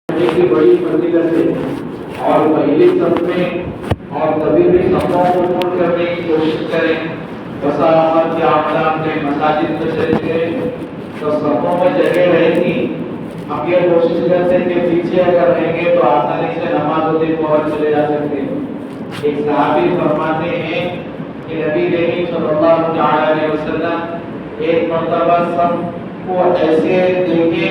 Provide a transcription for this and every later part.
کی بڑی فضیلت ہے اور پہلی صف میں اور کبھی بھی صفوں کو پور کرنے کی کوشش کریں. بساوت کے آپ کے مساجد میں چلے گئے تو صفوں میں جگہ رہے گی. ہم یہ کوشش کرتے ہیں کہ پیچھے اگر رہیں گے تو آسانی سے نماز ہوتے پہنچ چلے جا سکتے ہیں. ایک صحابی فرماتے ہیں کہ نبی کریم صلی اللہ علیہ وسلم ایک مرتبہ سب کو ایسے دیکھے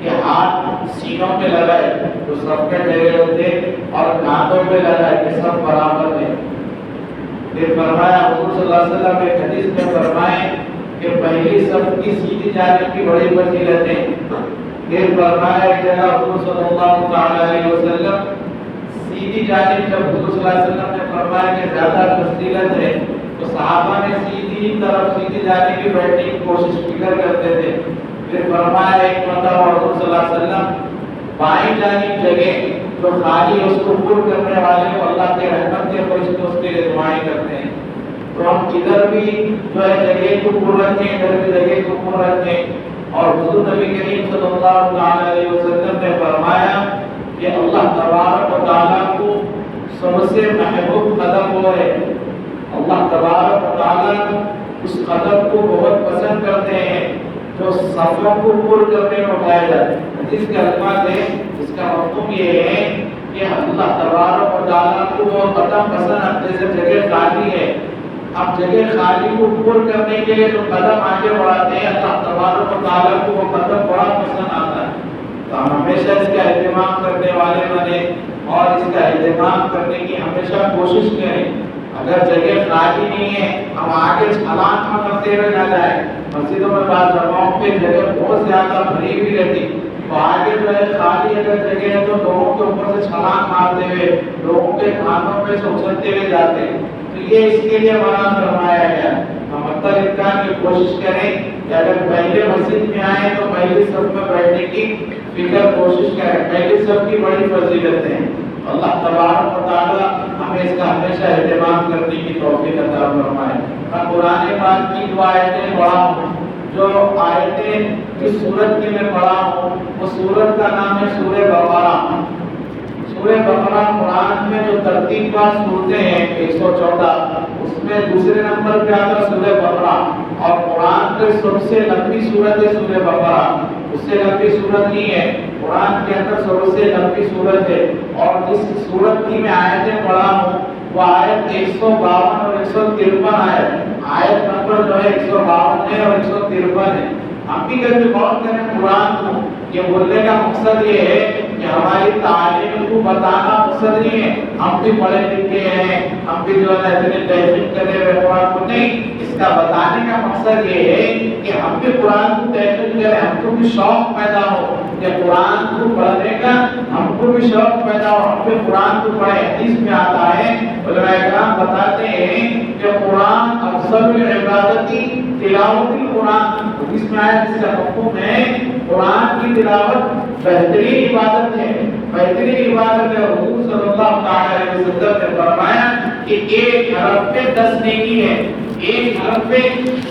کہ ہاتھ سینوں پہ لگائے تو سب کے جگہ ہوتے اور کانھوں پہ لگائے کہ سب برابر ہیں. پھر فرمایا حضور صلی اللہ علیہ وسلم ایک حدیث میں فرمائے کہ پہلی صف کی سیدھی جانب کی بڑی فضیلت ہے. پھر فرمایا ایک جگہ حضور صلی اللہ علیہ وسلم سیدھی جانب جب حضور صلی اللہ علیہ وسلم نے فرمایا کہ زیادہ فضیلت ہے تو صحابہ نے سیدھی طرف سیدھی جانب کی بیٹھنے کی کوشش فکر کرتے تھے. پھر فرمایا ایک مرتبہ حضور صلی اللہ علیہ وسلم بائیں جانب جگہ جو خالی اس کو پر کرنے والے کو اللہ کے رحمت کے فرشتے اس کے لیے دعائیں کرتے ہیں. تو ہم ادھر بھی جو ہے جگہ کو پر رکھیں, ادھر بھی جگہ کو پر رکھیں. اور حضور نبی کریم صلی اللہ علیہ وسلم نے فرمایا کہ اللہ تبارک و تعالیٰ کو سب سے محبوب قدم وہ ہے. اللہ تبارک و تعالیٰ اس قدم کو بہت پسند کرتے ہیں جو صفوں کو پر کرنے میں اٹھایا جاتا ہے. حدیث کے الفاظ ہے, اس کا مفہوم یہ ہے کہ اللہ تبارک و تعالیٰ کو وہ قدم پسند ہے جیسے جگہ خالی ہے, اب جگہ خالی کو پر کرنے کے لیے جو قدم آگے بڑھاتے ہیں اللہ تبارک و تعالیٰ کو وہ قدم بڑا پسند آتا ہے. تو ہم ہمیشہ اس کا اہتمام کرنے والے بنے اور اس کا اہتمام کرنے کی ہمیشہ کوشش کریں. اگر جگہ خالی نہیں ہے ہم آگے چھلانگ کرتے ہوئے نہ جائیں. مسجدوں میں بعض جگہوں پہ جگہ بہت زیادہ بھری ہوئی رہتی تو آگے جو ہے خالی اگر جگہ ہے تو لوگوں کے اوپر سے چھلانگ مارتے ہوئے لوگوں کے کانوں پہ سے اچھلتے ہوئے جاتے ہیں. تو یہ اس کے لیے منع فرمایا گیا. ہم حتی الامکان کی کوشش کریں کہ اگر پہلے مسجد میں آئے تو پہلی صف میں بیٹھنے کی فکر کوشش کریں. پہلی صف کی بڑی فضیلت ہے. اللہ تبارک و تعالیٰ ہمیں اس کا ہمیشہ اہتمام کرنے کی توفیق عطا فرمائے. میں قرآن پاک کی جو آیتیں پڑھا ہوں, جو آیتیں جس سورت کی میں پڑھا ہوں وہ سورت کا نام ہے سورہ بقرہ. سورہ بقرہ قرآن میں جو ترتیب پاس صورتیں ہیں 114, اس میں دوسرے نمبر پہ آتا ہے سورہ بقرہ. اور قرآن کی سب سے لمبی سورت ہے سورہ بقرہ, اس سے لمبی سورت نہیں ہے. قرآن کے اندر سب سے لمبی سورت ہے. اور جس سورت کی میں آیتیں پڑھا ہوں وہ آیت 152 اور 153 آیت نمبر جو ہے 152 ہے اور 153 ہے. ہم بھی کبھی غور کریں قرآن کو. یہ بولنے کا مقصد یہ ہے کہ ہماری تعلیم کو بتانا مقصد نہیں ہے ہم بھی پڑھے لکھے ہیں, ہم بھی جو ہے اتنے تحفظ کرے ہوئے قرآن کو نہیں. اس کا بتانے کا مقصد یہ ہے کہ ہم بھی قرآن کو تحفظ کریں, ہم کو بھی شوق پیدا ہو کہ قرآن کو پڑھنے کا, ہم کو بھی شوق پیدا ہو, ہم بھی قرآن کو پڑھیں. حدیث میں آتا ہے, علماء کرام بتاتے ہیں کہ قرآن افضل العبادتی تلاوت القرآن. حدیث میں آیا جس کا مفہوم ہے قرآن کی تلاوت بہترین عبادت ہے, بہترین عبادت ہے. حضور صلی اللہ علیہ وسلم نے فرمایا کہ ایک حرف پہ 10 نیکی ہے, ایک حرف پہ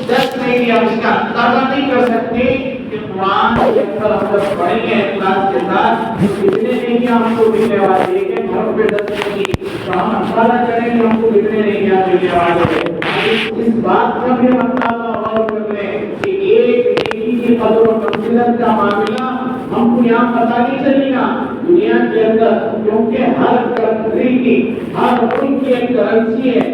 10 نیکی. ہم اس کا اندازہ نہیں کر سکتے کہ قرآن کے اندر ہم جب پڑھیں گے اخلاص کے ساتھ کتنے نیکیاں ہم کو ملنے والی ہے. ایک حرف پہ 10 نیکی, تو ہم اندازہ کریں کہ ہم کو کتنے نیکیاں ملنے والی ہے. اس بات کا بھی اندازہ غور کر لیں کہ ایک نیکی کی قدر و منزلت کا معاملہ ہم کو یہاں پتہ نہیں چلے گا دنیا کے اندر, کیونکہ ہر کنٹری کی, ہر ملک کی ایک کرنسی ہے,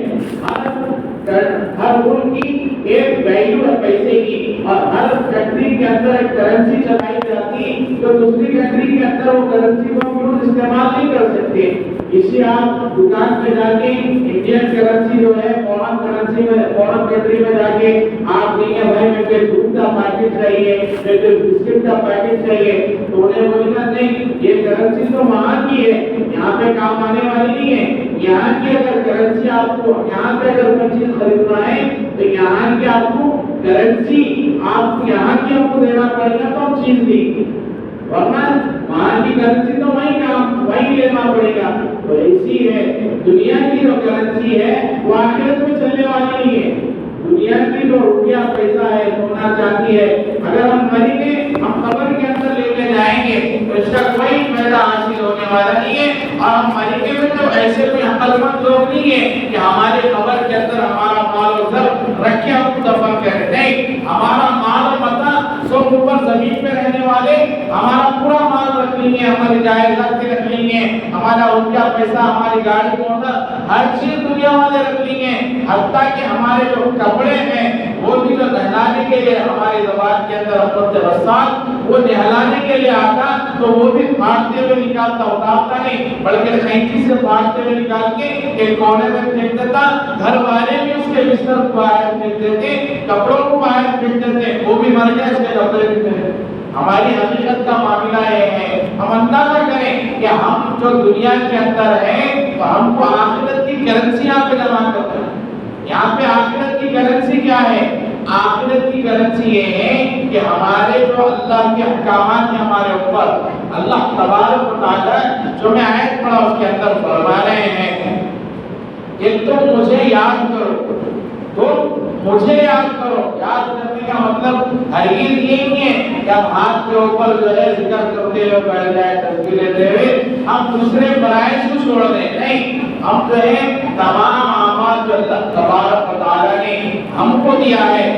ہر ملک کی ایک ویلیو ہے پیسے کی, اور ہر کنٹری کے اندر ایک کرنسی چلائی جاتی تو دوسری کنٹری کے اندر وہ کرنسی کو یوز استعمال نہیں کر سکتے. اسی آپ دکان پہ جا کے انڈین کرنسی جو ہے فورن کرنسی میں, فورن کنٹری میں جا کے آپ کہیں بھائی مجھے دودھ کا پیکٹ چاہیے, مجھے بسکٹ کا پیکٹ چاہیے, تو انہیں بولنا نہیں یہ کرنسی تو وہاں کی ہے, یہاں پہ کام آنے والی نہیں ہے. یہاں کی اگر کرنسی آپ کو, یہاں پہ اگر کوئی چیز خریدنا ہے تو یہاں کی آپ کو کرنسی, آپ یہاں کی آپ کو دینا پڑے گا تو ہم چیز دیں, ورنہ وہاں کی کرنسی تو وہیں لینا پڑے گا. تو ایسی ہے دنیا کی جو کرنسی ہے وہ آخرت میں چلنے والی نہیں ہے. دنیا کی جو روپیہ پیسہ ہے, سونا چاندی ہے, اگر ہم مریں گے ہم قبر کے اندر لے کے جائیں گے تو اس کا کوئی والا نہیں ہے، اور ہم مریں گے تو ایسے کوئی عقل مند لوگ نہیں ہے کہ ہمارے قبر کے اندر ہمارا مال و زر رکھ کے ہم دفن کریں، نہیں، ہمارا مال و متاع سب اوپر زمین پہ رہنے والے ہمارا پورا مال رکھ لیں گے، ہماری جائیداد رکھ لیں گے، ہمارا روپیہ پیسہ، ہماری گاڑی موٹر، ہر چیز دنیا والے رکھ لیں گے، حتیٰ کہ ہمارے جو کپڑے ہیں وہ بھی جو نہلانے کے لیے ہماری زبان کے اندر حضرت رسول وہ نہلانے کے لیے آتا تو وہ بھی پھاڑتے ہوئے نکالتا، اتارتا نہیں بلکہ خینچی سے پھاڑتے ہوئے نکال کے ایک کونے میں پھینک دیتا، گھر والے بھی اس کے بستر کو باہر پھینک دیتے، کپڑوں کو باہر پھینک دیتے، وہ بھی مر گئے، اس کے کپڑے بھی پھینک۔ ہماری حقیقت کا معاملہ یہ ہے، ہم اندازہ کریں کہ ہم جو دنیا کے اندر ہیں تو ہم کو آخرت کی کرنسی یہاں پہ جمع کرتے ہیں۔ یہاں پہ آخرت کی کرنسی کیا ہے؟ آخرت کی کرنسی یہ ہے کہ ہمارے جو اللہ کے احکامات ہیں ہمارے اوپر، اللہ تبارک و تعالی جو میں آیت پڑھا اس کے اندر فرما رہے ہیں کہ تم مجھے یاد کرو، تو مجھے یاد کرو۔ یاد کرنے کا مطلب ہرگز یہ نہیں ہے کہ ہم ہاتھ کے اوپر جو ہے ذکر کرتے ہوئے بیٹھ جائے، تسبیح لیتے ہوئے ہم دوسرے فرائض کو چھوڑ دیں، نہیں، ہم جو ہے تمام اعمال جو اللہ تبارک و تعالیٰ نے ہم کو دیا ہے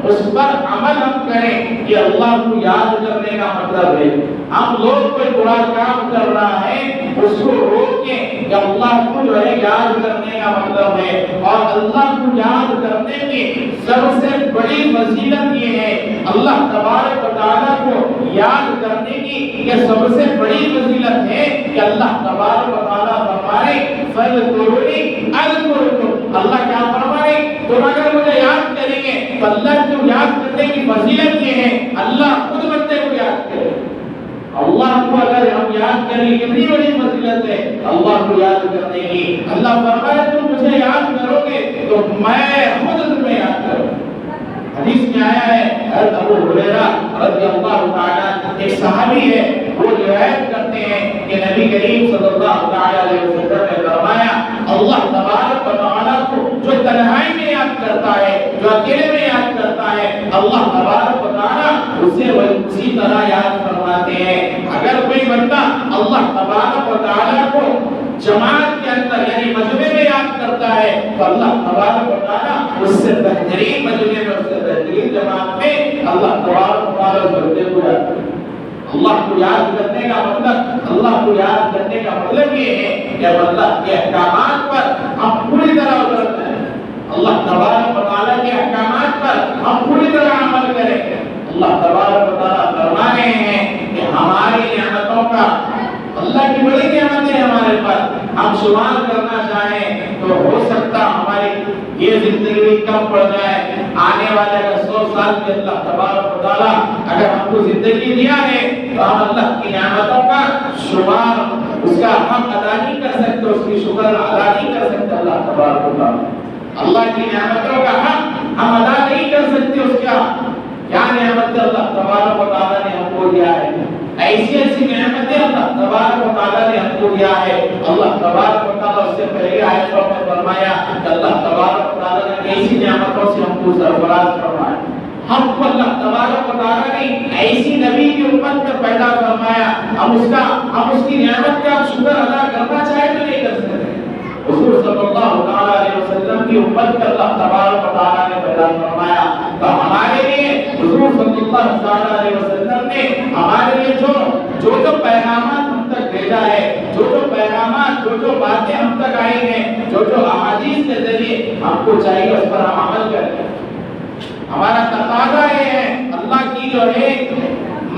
اس پر عمل ہم کریں، یہ اللہ کو یاد کرنے کا مطلب ہے۔ ہم لوگ کوئی برا کام کر رہا ہے اس کو روک کے کہ اللہ کو جو ہے یاد کرنے کا مطلب ہے، اور اللہ کو یاد کرنے کی سب سے بڑی فضیلت یہ ہے، اللہ تبارک و تعالیٰ کو یاد کرنے کی یہ سب سے بڑی فضیلت ہے کہ اللہ تبارک و تعالیٰ فرمائے فَاذْكُرُونِي أَذْكُرْكُمْ، اللہ کیا فرمائے؟ تم اگر مجھے یاد کریں گے تو اللہ کو یاد کرنے کی فضیلت یہ ہے اللہ خود بندے کو یاد کرے۔ اللہ کو اگر ہم یاد کریں کتنی بڑی فضیلت ہے اللہ کو یاد کرنے کی۔ اللہ فرمائے تم مجھے یاد کرو گے تو میں خود تمہیں یاد کروں۔ حدیث میں آیا ہے حضرت ابو ہریرہ رضی اللہ تعالیٰ ایک صحابی ہے، وہ روایت کرتے ہیں کہ نبی کریم صلی اللہ علیہ وسلم نے فرمایا اللہ تبارک و تعالیٰ کو جو تنہائی میں یاد کرتا ہے، جو اکیلے میں یاد کرتا ہے، اللہ تبارک و تعالیٰ اسے اسی طرح یاد فرماتے ہیں۔ اگر کوئی بندہ اللہ تبارک و تعالیٰ کو جماعت کے اندر یعنی مجمع میں یاد کرتا ہے تو اللہ تبارک و تعالیٰ اس سے بہترین مجمع میں، اس سے بہترین جماعت میں اللہ تبارک و تعالیٰ اس بندے کو یاد کرتا ہے۔ اللہ کو یاد کرنے کا مطلب، اللہ کو یاد کرنے کا مطلب یہ ہے کہ اللہ کے احکامات پر ہم پوری طرح اترتے ہیں، اللہ تبارک و تعالیٰ کے احکامات پر ہم پوری طرح عمل کریں۔ اللہ تبارک و تعالیٰ فرما رہے ہیں کہ ہماری نعمتوں کا، اللہ کی بڑی نعمت ہے ہمارے پاس، ہم شمار کرنا چاہیں تو ہو سکتا ہماری یہ زندگی کم پڑ جائے، آنے والے اگر 100 سال کے اللہ تبارک و تعالیٰ اگر ہم کو زندگی دیا ہے تو ہم اللہ کی نعمتوں کا شمار، اس کا حق ادا نہیں کر سکتے، اس کی شکر ادا نہیں کر سکتے۔ اللہ تبارک و تعالیٰ اللہ کی نعمتوں کا حق ہم ادا نہیں کر سکتے، اس کا کیا نعمت اللہ تبارک و تعالیٰ نے ہم کو دیا ہے، ایسی ایسی نعمتیں اللہ تبارک و تعالیٰ نے ہم کو دیا ہے۔ اللہ تبارک و تعالیٰ اس سے پہلے آیت میں فرمایا کہ اللہ تبارک و تعالیٰ نے ایسی نعمتوں سے ہم کو سرفراز فرمایا، ہم کو اللہ تبارک و تعالیٰ نے ایسی نبی کی امت میں پیدا فرمایا، ہم اس کی نعمت کا شکر ادا کرنا چاہے تو نہیں کر سکتے۔ حضور صلی اللہ علیہ وسلم کی امت کا اللہ تبارک و تعالیٰ نے پیدا فرمایا، تو ہمارے لیے حضور صلی اللہ علیہ وسلم نے ہمارے لیے جو پیغامات ہم تک بھیجا ہے، جو پیغامات، جو باتیں ہم تک آئی ہیں، جو احادیث کے ذریعے ہم کو چاہیے اس پر ہم عمل کریں۔ ہمارا تقاضا یہ ہے اللہ کی جو ہے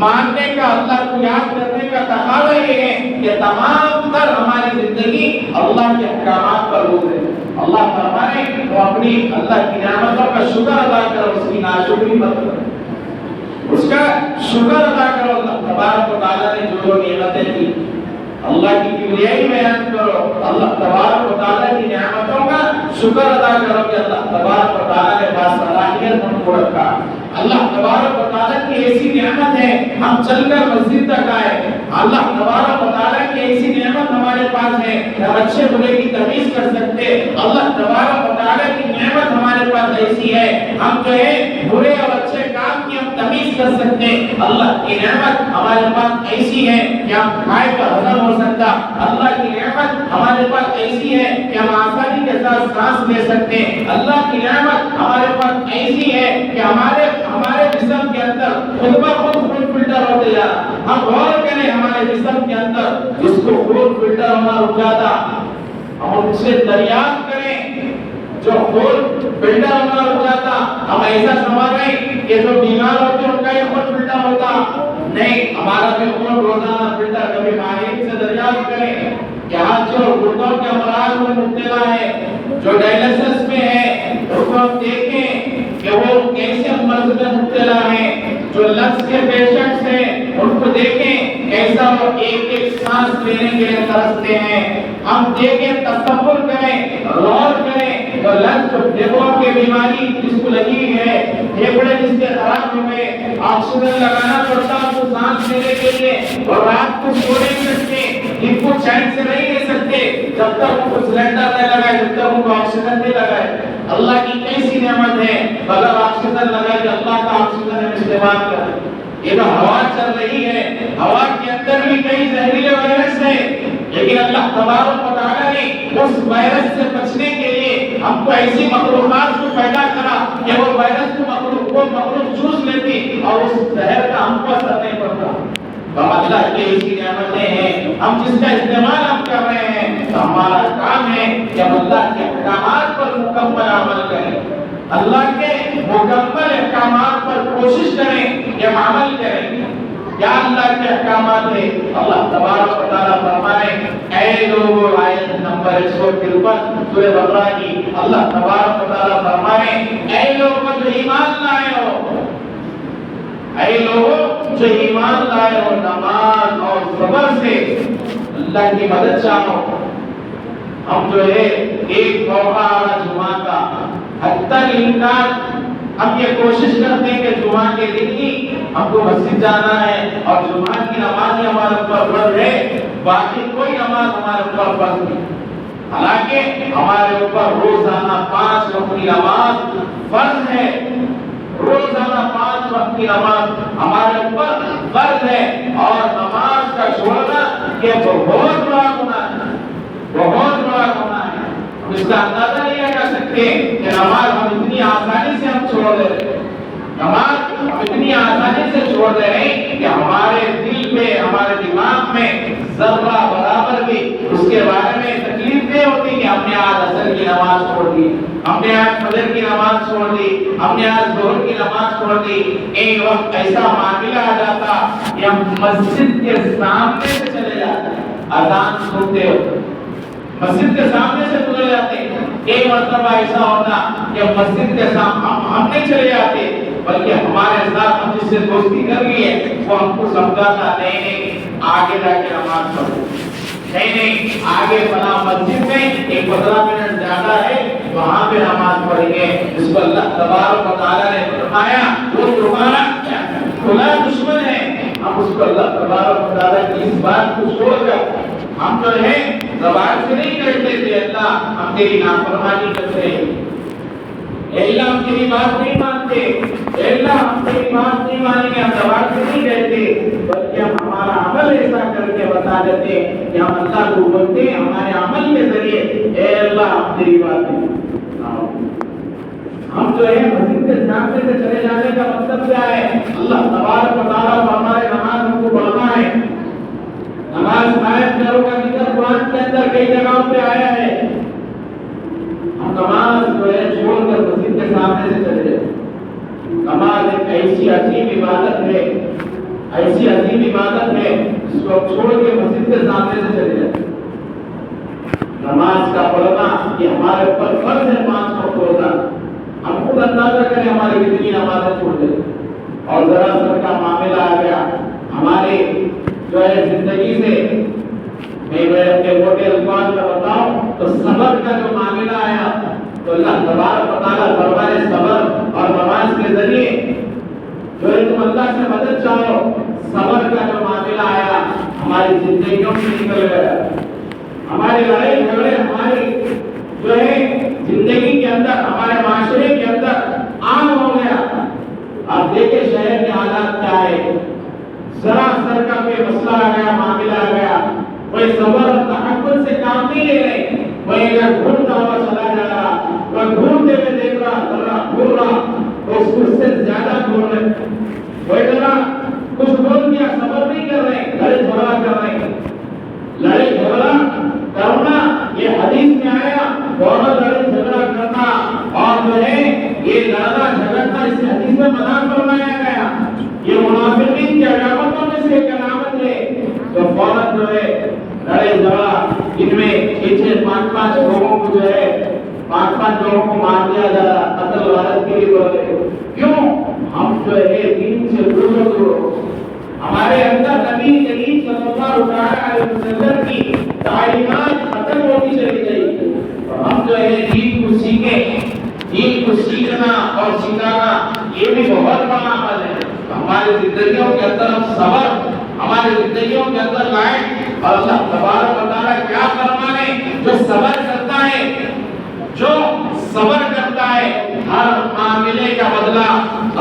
ماننے کا، اللہ کو یاد کرنے کا تقاضا یہ ہے کہ تمام تر ہماری زندگی اللہ کے احکامات پر گزرے۔ اللہ فرمائے تو اپنی اللہ کی نعمتوں کا شکر ادا کرو، اس کی ناشکری مت کرو، اس کا شکر ادا کرو۔ اللہ تبارک و تعالیٰ نے جو نعمتیں دی اللہ کی کبریائی بیان کرو، اللہ تبارک و تعالیٰ کی نعمتوں کا شکر ادا کرو کہ اللہ تبارک و تعالیٰ نے باصلاحیت ہم کو رکھا۔ اللہ تبارک و تعالیٰ کی ایسی نعمت ہے ہم چل کر مسجد تک آئے، اللہ تبارک و تعالیٰ کی ایسی نعمت ہمارے پاس ہے کہ ہم اچھے برے کی تمیز کر سکتے۔ اللہ تبارک و تعالیٰ کی نعمت ہمارے پاس ایسی ہے ہم جو ہے برے اور اچھے کام کی ہم تمیز تمیز کر سکتے ہیں۔ اللہ کی نعمت ہمارے پاس ایسی ہے کہ ہم کھائے کا ہضم ہو سکتا، اللہ کی نعمت ہمارے پاس ایسی ہے کہ ہم آسانی کے ساتھ سانس لے سکتے ہیں، اللہ کی نعمت ہمارے پاس ایسی ہے کہ ہمارے جسم کے اندر خود بخود خون فلٹر ہوتے جا رہا۔ ہم غور کریں ہمارے جسم کے اندر جس کو خون فلٹر ہونا رک جاتا، ہم ان سے دریافت کریں جو خون فلٹر ہونا رک جاتا۔ ہم ایسا سمجھ رہے ہیں کہ جو بیمار ہوتے ہیں ان کا یہ خون فلٹر ہوتا، نہیں، ہمارا بھی خون روزانہ فلٹر کبھی ماہرین سے دریافت کریں کہ آج جو گردوں کے امراض میں مبتلا ہے، جو ڈائلسس میں ہے، اس کو ہم دیکھیں کہ وہ کیسے مرض میں مبتلا ہیں، جو لنگس کے پیشنٹس ہیں ان کو دیکھیں کیسا وہ ایک ایک سانس لینے کے لیے ترستے ہیں۔ ہم دیکھیں، تصور کریں، غور کریں، جو لنگس پھیپھڑوں کی بیماری جس کو لگی ہے، پھیپھڑے جس کے خراب ہو گئے، آکسیجن لگانا پڑتا ہے کو سانس لینے کے لیے، اور رات کو سو نہیں سکتے، ان کو چین سے نہیں لے سکتے جب تک ان کو سلنڈر نہیں لگائے، جب تک ان کو آکسیجن نہیں لگائے۔ اللہ کی کیسی نعمت ہے، اگر آکسیجن لگائے تو اللہ کا آکسیجن ہم استعمال کریں۔ یہ تو ہوا چل رہی ہے، ہوا کے اندر بھی کئی زہریلے وائرس ہیں، لیکن اللہ تبارک و تعالیٰ نے اس وائرس سے بچنے کے لیے ہم کو ایسی مخلوقات کو پیدا کرا کہ وہ وائرس کو مخلوق چوس لیتی اور اس زہر کا ہم کو اثر نہیں پڑتا۔ تو اللہ کی ایسی نعمتیں ہیں، ہم جس کا استعمال ہم کر رہے ہیں، تو ہمارا کام ہے کہ ہم اللہ کے احکامات پر مکمل عمل کریں، اللہ کے مکمل احکامات پر کوشش کریں کہ ہم عمل کریں۔ کیا اللہ کے احکامات ہیں؟ اللہ تبارک و تعالیٰ فرمائے، اے لوگو، آیت نمبر 153 سورہ بقرہ کی، اللہ تبارک و تعالیٰ فرمائے، اے لوگو جو ایمان لائے ہو، اے لوگو جو ایمان لائے ہو، نماز اور صبر سے اللہ کی مدد چاہو۔ ہم جو ہے ایک موقع آ رہا جمعہ کا، حتی الامکان ہم یہ کوشش کرتے ہیں کہ جمعہ کے دن ہی ہم کو مسجد جانا ہے اور جمعہ کی نماز ہی ہمارے اوپر فرض ہے، باقی کوئی نماز ہمارے اوپر فرض نہیں۔ حالانکہ ہمارے اوپر روزانہ 5 وقت کی نماز فرض ہے، روزانہ 5 وقت کی نماز ہمارے اوپر فرض ہے، اور نماز کا چھوڑنا یہ بہت بڑا گناہ ہے، بہت بڑا گناہ ہے۔ ہم اس کا اندازہ نہیں لگا سکتے کہ نماز ہم اتنی آسانی سے ہم چھوڑ دے رہے ہیں، نماز ہم اتنی آسانی سے چھوڑ دے رہے ہیں کہ ہمارے دل میں، ہمارے دماغ میں ذرہ برابر بھی اس کے بارے میں تکلیف نہیں ہوتی کہ ہم نے آج عصر کی نماز چھوڑ دی، ہم نے آج فجر کی نماز چھوڑ دی، ہم نے آج ظہر کی نماز چھوڑ دی۔ ایک وقت ایسا معاملہ آ جاتا کہ ہم مسجد کے سامنے سے چلے جاتے ہیں، اذان سنتے ہو مسجد کے سامنے سے گزر جاتے ہیں۔ ایک مرتبہ ایسا ہوتا کہ مسجد کے سامنے ہم نہیں چلے جاتے، بلکہ ہمارے ساتھ ہم جس سے دوستی کر لی ہے وہ ہم کو سمجھاتا، نہیں آگے جا کے نماز پڑھو، نہیں آگے فلاں مسجد میں ایک 15 منٹ زیادہ ہے وہاں پہ نماز پڑھیں گے، جس کو اللہ تبارک و تعالیٰ نے فرمایا وہ تمہارا کھلا دشمن ہے۔ ہم اس کو اللہ تبارک و تعالیٰ کی اس بات کو چھوڑ کر ہم جو ہے زبان سے نہیں کہتے تھے اللہ ہم تیری نافرمانی کرتے ہیں، اے اللہ ہم تیری بات نہیں مانتے، اے اللہ ہم تیری بات نہیں مانیں گے، ہم زبان سے نہیں کہتے، بلکہ ہم ہمارا عمل ایسا کر کے بتا دیتے کہ ہم اللہ کو بولتے ہیں ہمارے عمل کے ذریعے، اے اللہ ہم تیری بات نہیں۔ ہم جو ہے مسجد کے سامنے سے چلے جانے کا مطلب کیا ہے؟ اللہ تبارک و تعالیٰ ہمارے نماز ہم کو پڑھنا ہے، نماز قائم کرو کا ذکر قرآن کے اندر کئی جگہوں پہ آیا ہے، ہم نماز جو ہے چھوڑ کر مسجد کے سامنے سے چلے جائیں۔ نماز ایک ایسی عظیم عبادت ہے، ایسی عظیم عبادت ہے جس کو چھوڑ کے مسجد کے سامنے سے چلے جائیں۔ نماز کا پڑھنا یہ ہمارے اوپر فرض ہے، 5 وقت روزہ۔ ہم خود اندازہ کریں ہماری کتنی نمازیں چھوڑ دیں، اور ذرا سر کا معاملہ آ گیا ہمارے جو ہے زندگی سے، میں اپنے موٹے الفاظ میں بتاؤں تو صبر کا جو معاملہ آیا تو اللہ تبارک و تعالیٰ فرمائے صبر اور نماز کے ذریعے جو ہے تم اللہ سے مدد چاہو، صبر کا جو معاملہ آیا ہماری زندگیوں سے نکل گیا، ہماری لڑائی جھگڑے ہماری جو ہے زندگی کے اندر، ہمارے معاشرے کے اندر عام ہو گیا۔ آپ دیکھیں شہر کے حالات معاملہ ہے، ذرا سر کا کوئی مسئلہ آ گیا، معاملہ آ گیا، کوئی صبر اور تحمل سے کام نہیں لے رہے، کوئی اگر گھومتا ہوا چلا جا رہا، کوئی گھومتے ہوئے دیکھ رہا، ذرا گھوم رہا تو اس کو اس سے زیادہ گھوم رہے، کوئی ذرا کچھ بول دیا، صبر نہیں کر رہے، لڑائی جھگڑا کر رہے، لڑائی جھگڑا کرنا یہ حدیث میں آیا، بہت لڑائی جھگڑا کرنا اور جو ہے یہ لڑنا جھگڑنا اس حدیث میں منع فرمایا گیا، یہ منافقین کی علامتوں میں سے ایک علامت ہے، تو فوراً جو ہے لڑائی جھگڑا ان میں 6-5 لوگوں کو جو ہے 5 لوگوں کو مار دیا جا رہا، قتل غارت کے لیے، کیوں؟ ہم جو ہے دین سے دور، ہمارے اندر نبی کریم صلی اللہ علیہ وسلم کی تعلیمات ختم ہوتی چلی گئی، ہم جو ہے دین کو سیکھیں، دین کو سیکھنا اور سکھانا یہ بھی بہت بڑا عمل ہے، ہماری زندگیوں کے اندر ہم صبر ہماری زندگیوں کے اندر لائیں، اور اللہ تبارک و تعالیٰ کیا فرمانے، جو صبر کرتا ہے، جو صبر کرتا ہے ہر معاملے کا بدلہ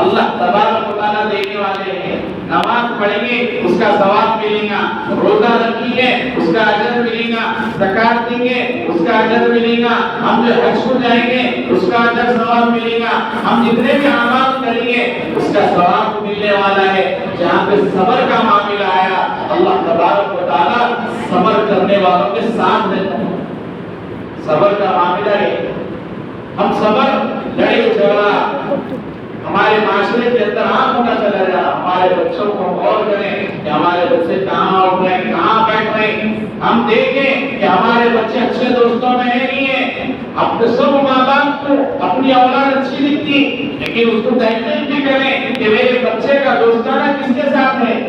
اللہ تبارک و تعالیٰ دینے والے ہیں، نماز پڑھیں گے اس کا ثواب ملے گا، روزہ رکھیں گے اس کا اجر ملے گا، زکات دیں گے اس کا اجر ملے گا، ہم جو حج کو جائیں گے اس کا اجر ثواب ملے گا، ہم جتنے بھی اعمال کریں گے اس کا ثواب ملنے والا ہے۔ جہاں پہ صبر کا معاملہ آیا اللہ تبارک و تعالیٰ صبر کرنے والوں کے ساتھ رہتا ہے، صبر کا معاملہ ہے، ہم صبر لڑائی جھگڑا ہمارے معاشرے کے اندر عام ہونا چلا جا، ہمارے بچوں کو غور کریں کہ ہمارے بچے کہاں اٹھ رہے ہیں، کہاں بیٹھ رہے ہیں، ہم دیکھیں کہ ہمارے بچے اچھے دوستوں میں ہے نہیں ہیں، اپنے سب ماں باپ کو اپنی اولاد اچھی دکھتی لیکن اس کو تحقیق بھی کریں کہ میرے بچے کا دوستانہ کس کے ساتھ ہے،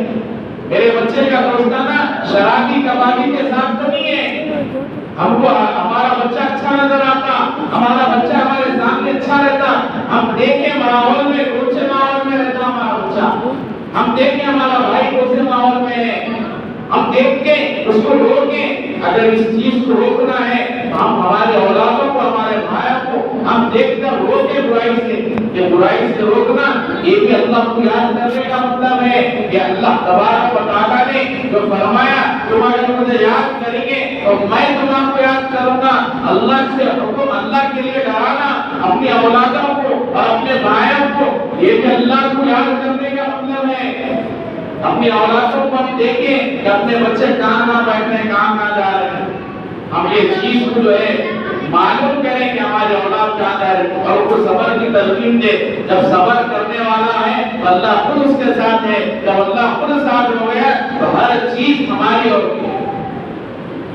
میرے بچے کا دوستانہ شرابی کبابی کے ساتھ تو نہیں ہے، ہم کو ہمارا بچہ اچھا نظر آتا، ہمارا بچہ ہمارے سامنے اچھا رہتا، ہم دیکھیں ماحول میں کون سے ماحول میں رہتا ہمارا بچہ، ہم دیکھیں ہمارا بھائی کون سے ماحول میں ہے، ہم دیکھ کے اس کو روکیں، اگر اس چیز کو روکنا ہے تو ہم ہمارے اولادوں کو ہمارے بھائیوں کو ہم دیکھ کر روکیں برائی سے، یہ برائی سے روکنا یہ بھی اللہ کو یاد کرنے کا مطلب ہے کہ اللہ تبارک و تعالیٰ نے جو فرمایا تم اگر مجھے یاد کریں گے تو میں تمہیں کو یاد کروں گا، اللہ سے حکم اللہ کے لیے ڈرانا اپنی اولادوں کو اور اپنے بھائیوں کو یہ بھی اللہ کو یاد کرنے کا مطلب ہے، اپنی اولادوں کو ہم دیکھیں کہ اپنے بچے کہاں بیٹھ رہے ہیں کہاں جا رہے ہیں، ہم یہ چیز کو جو ہے معلوم کریں کہ ہمارے اولاد کہاں جا رہے ہیں اور ان کو صبر کی تلقین دے، جب صبر کرنے والا ہے تو اللہ خود اس کے ساتھ ہے، جب اللہ خود ساتھ ہو گیا تو ہر چیز ہماری ہوگی۔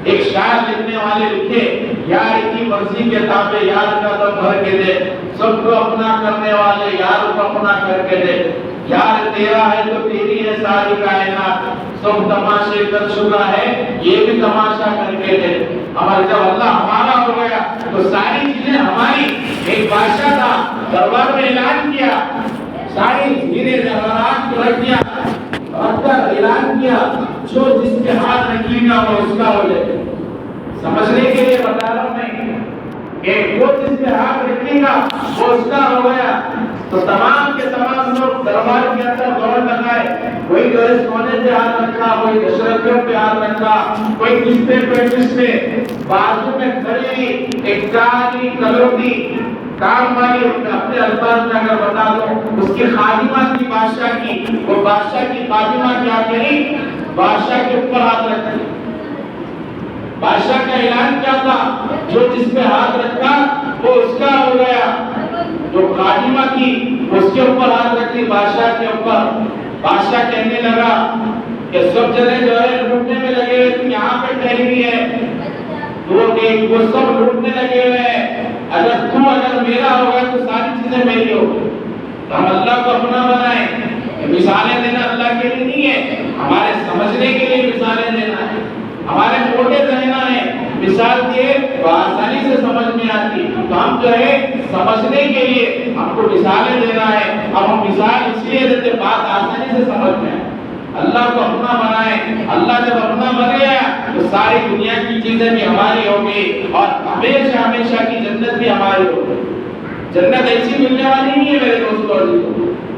ایک شاعر لکھنے والے لکھے یار کی مرضی کے تابع یار کا دم بھر کے دے، سب کو اپنا کرنے والے یار کو اپنا کر کے دے، یار تیرا ہے تو تیری ہے ساری کائنات، سب تماشے کر چکا ہے یہ بھی تماشا کر کے دے، ہمارا جب اللہ ہمارا ہو گیا تو ساری چیزیں ہماری۔ ایک بادشاہ تھا دربار میں اعلان کیا، ساری ہیرے جواہرات کو رکھ دیا، رکھ کر اعلان کیا جو جس کے ہاتھ رکھے گا وہ اس کا ہو جائے، سمجھنے کے لیے بتا رہا ہوں میں کہ وہ جس کے ہاتھ رکھے گا وہ اس کا ہو گیا، تو تمام کے تمام لوگ دربار کے اندر دوڑ لگائے، کوئی جو ہے سونے پہ ہاتھ رکھا، کوئی دشرفیوں پہ ہاتھ رکھا، کوئی کس پہ کس پہ، بازو میں کھڑی ایک کالی کلوٹی کام والی اپنے الفاظ میں اگر بتا دو اس کی خادمہ کی بادشاہ کی، وہ بادشاہ کی خادمہ کیا کری، بادشاہ کے اوپر ہاتھ رکھی، بادشاہ کا اعلان کیا تھا جو جس پہ ہاتھ رکھا وہ اس کا ہو گیا، جو خادمہ کی اس کے اوپر ہاتھ رکھی بادشاہ کے اوپر، بادشاہ کہنے لگا کہ سب جگہ جو ہے لوٹنے میں لگے ہوئے تم یہاں پہ ٹھہری ہوئی ہے، وہ سب لوٹنے لگے ہوئے ہیں، اگر میرا ہوگا تو ساری چیزیں میری ہوگی، ہم اللہ کو اپنا بنائیں، مثالیں دینا اللہ کے لیے نہیں ہے، ہمارے سمجھنے کے لیے مثالیں دینا ہے، ہمارے موٹے ذہن ہے، مثال دیے تو آسانی سے سمجھ میں آتی، تو ہم جو ہے سمجھنے کے لیے ہم کو مثالیں دینا ہے، اور ہم مثال اس لیے دیتے بات آسانی سے سمجھ میں آئے، اللہ کو اپنا بنائیں، اللہ جب اپنا بن گیا تو ساری دنیا کی چیزیں بھی ہماری ہوگی اور ہمیشہ ہمیشہ کی جنت بھی ہماری ہوگی۔ جنت ایسی ملنے والی نہیں ہے میرے دوستوں،